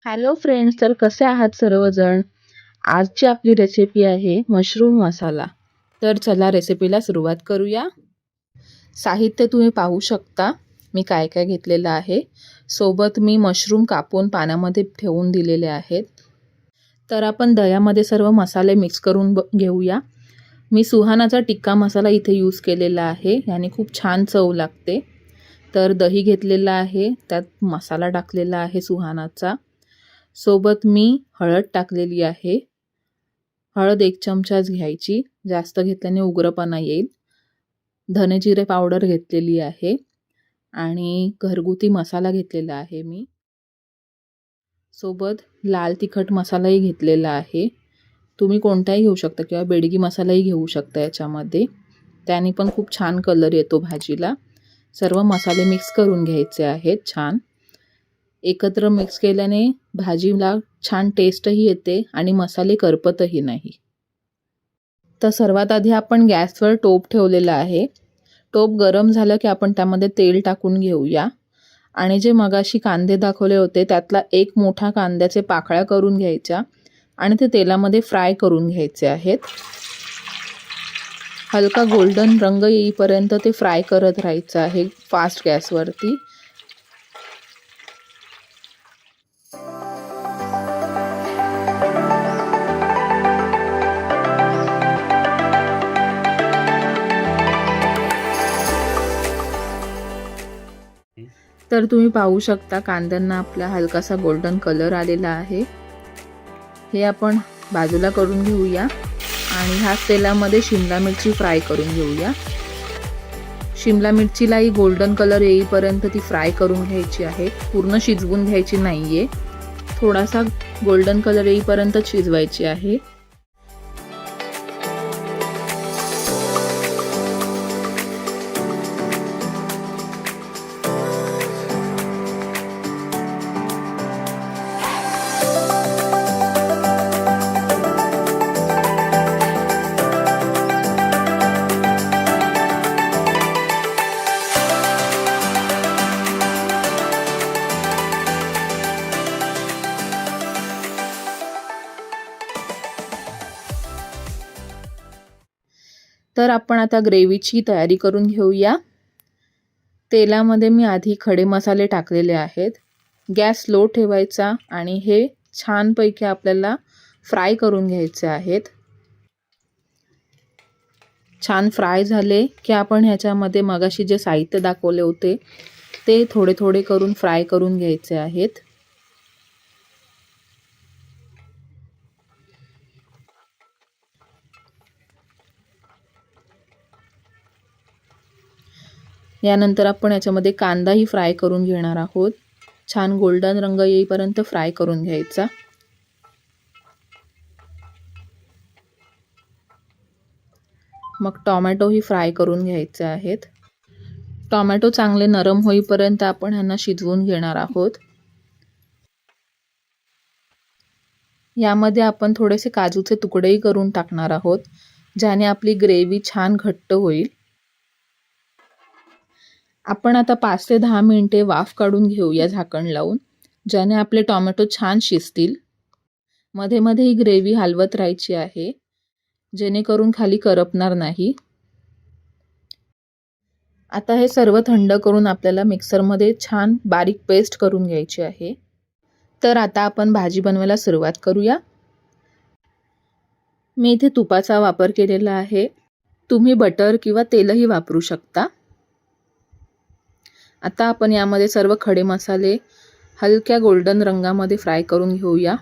Hello friends, तर कसे आहात सर्वजण? आजची आपली रेसिपी आहे मशरूम मसाला. तर चला रेसिपीला सुरुवात करूया. साहित्य तुम्ही पाहू शकता मी काय काय घेतलेलं आहे. सोबत मी मशरूम कापून पाण्यामध्ये ठेवून दिलेले आहेत. तर आपण दह्यामध्ये सर्व मसाले मिक्स करून घेऊया. मी सुहानाचा टिक्का मसाला इथे यूज केलेला आहे. याने खूप छान चव लागते. तर दही घेतलेला आहे, त्यात मसाला टाकलेला आहे सुहानाचा. सोबत मी हळद टाकलेली आहे. हळद 1 चमचाच घ्यायची, जास्त घेतल्याने उग्रपणा येईल. धने जिरे पावडर घेतलेली आहे आणि घरगुती मसाला घेतलेला आहे मी. सोबत लाल तिखट मसालाही घेतलेला आहे. तुम्ही कोणताही घेऊ शकता किंवा बेडगी मसालाही घेऊ शकता याच्यामध्ये. त्याने पण खूप छान कलर येतो भाजीला. सर्व मसाले मिक्स करून घ्यायचे आहेत छान. एकत्र मिक्स केल्याने भाजीला छान टेस्टही येते आणि मसाले करपतही नाही. तर सर्वात आधी आपण गॅसवर टोप ठेवलेला आहे. टोप गरम झालं की आपण त्यामध्ये तेल टाकून घेऊया आणि जे मगाशी कांदे दाखवले होते त्यातला एक मोठा कांद्याचे पाकळ्या करून घ्यायच्या आणि ते तेलामध्ये फ्राय करून घ्यायचे आहेत. हलका गोल्डन रंग येईपर्यंत ते फ्राय करत राहायचं आहे फास्ट गॅसवरती. तर तुम्ही पाहू शकता कांद्यांना आपला हलकासा गोल्डन कलर आलेला आहे. हे आपण बाजूला करून घेऊया आणि ह्याच तेलामध्ये शिमला मिरची फ्राय करून घेऊया. शिमला मिरचीलाही गोल्डन कलर येईपर्यंत ती फ्राय करून घ्यायची आहे. पूर्ण शिजवून घ्यायची नाहीये, थोडासा गोल्डन कलर येईपर्यंत शिजवायची आहे. तर आपण आता ग्रेव्हीची तयारी करून घेऊया. तेलामध्ये मी आधी खडे मसाले टाकलेले आहेत. गॅस लो ठेवायचा आणि हे छानपैकी आपल्याला फ्राय करून घ्यायचे आहेत. छान फ्राय झाले की आपण ह्याच्यामध्ये मगाशी जे साहित्य दाखवले होते ते थोडे थोडे करून फ्राय करून घ्यायचे आहेत. यानंतर आपण याच्यामध्ये कांदाही फ्राय करून घेणार आहोत. छान गोल्डन रंग येईपर्यंत फ्राय करून घ्यायचा. मग टोमॅटोही फ्राय करून घ्यायचे आहेत. टोमॅटो चांगले नरम होईपर्यंत आपण ह्यांना शिजवून घेणार आहोत. यामध्ये आपण थोडेसे काजूचे तुकडेही करून टाकणार आहोत, ज्याने आपली ग्रेव्ही छान घट्ट होईल. आपण आता 5 ते 10 मिनिटे वाफ काढून घेऊया झाकण लावून, ज्याने आपले टोमॅटो छान शिजतील. मध्ये मध्ये ही ग्रेव्ही हलवत राहायची आहे, जेणेकरून खाली करपणार नाही. आता हे सर्व थंड करून आपल्याला मिक्सरमध्ये छान बारीक पेस्ट करून घ्यायची आहे. तर आता आपण भाजी बनवायला सुरुवात करूया. मी इथे तुपाचा वापर केलेला आहे. तुम्ही बटर किंवा तेलही वापरू शकता. आता आपण यामध्ये सर्व खडे मसाले हलक्या गोल्डन रंगामध्ये फ्राय करून घेऊया.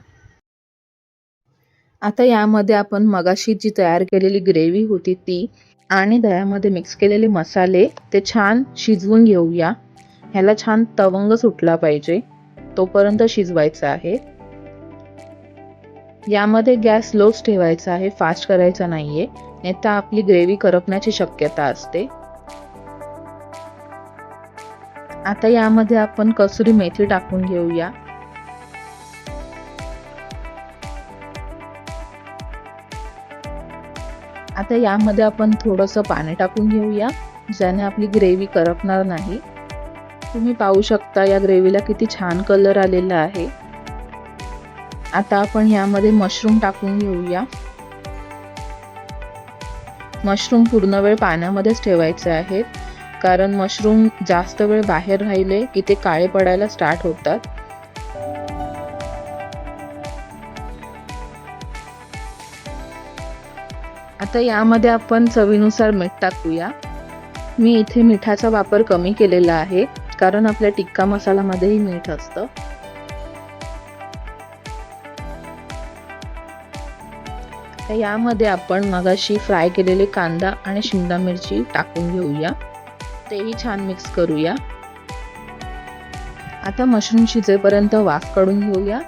आता यामध्ये आपण मगाशी जी तयार केलेली ग्रेव्ही होती ती आणि दह्यामध्ये मिक्स केलेले मसाले ते छान शिजवून घेऊया. ह्याला छान तवंग सुटला पाहिजे तोपर्यंत शिजवायचं आहे. यामध्ये गॅस लोच ठेवायचा आहे, फास्ट करायचा नाहीये, नाहीतर आपली ग्रेव्ही करपण्याची शक्यता असते. आता यामध्ये आपण कसुरी मेथी टाकून घेऊया. आता यामध्ये आपण थोडंसं पाणी टाकून घेऊया, ज्याने आपली ग्रेव्ही करपणार नाही. तुम्ही पाहू शकता या ग्रेव्हीला किती छान कलर आलेला आहे. आता आपण यामध्ये मशरूम टाकून घेऊया. मशरूम पूर्ण वेळ पाण्यामध्येच ठेवायचे आहेत, कारण मशरूम जास्त वेळ बाहेर राहिले की ते काळे पडायला स्टार्ट होतात. आता यामध्ये आपण चवीनुसार मीठ टाकूया. मी इथे मिठाचा वापर कमी केलेला आहे, कारण आपल्या टिक्का मसाल्यामध्येही मीठ असतं. यामध्ये आपण मगाशी फ्राय केलेले कांदा आणि शिमला मिरची टाकून घेऊया. तेही छान मिक्स करूया. आता मशरूम शिजेपर्यंत वाफ काढून घेऊया.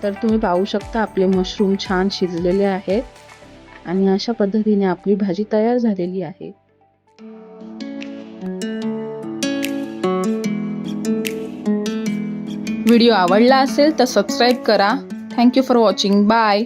तर तुम्ही पाहू शकता आपले मशरूम छान शिजलेले आहेत आणि अशा पद्धतीने आपली भाजी तयार झालेली आहे. व्हिडिओ आवडला असेल तर सबस्क्राईब करा. Thank you for watching. बाय.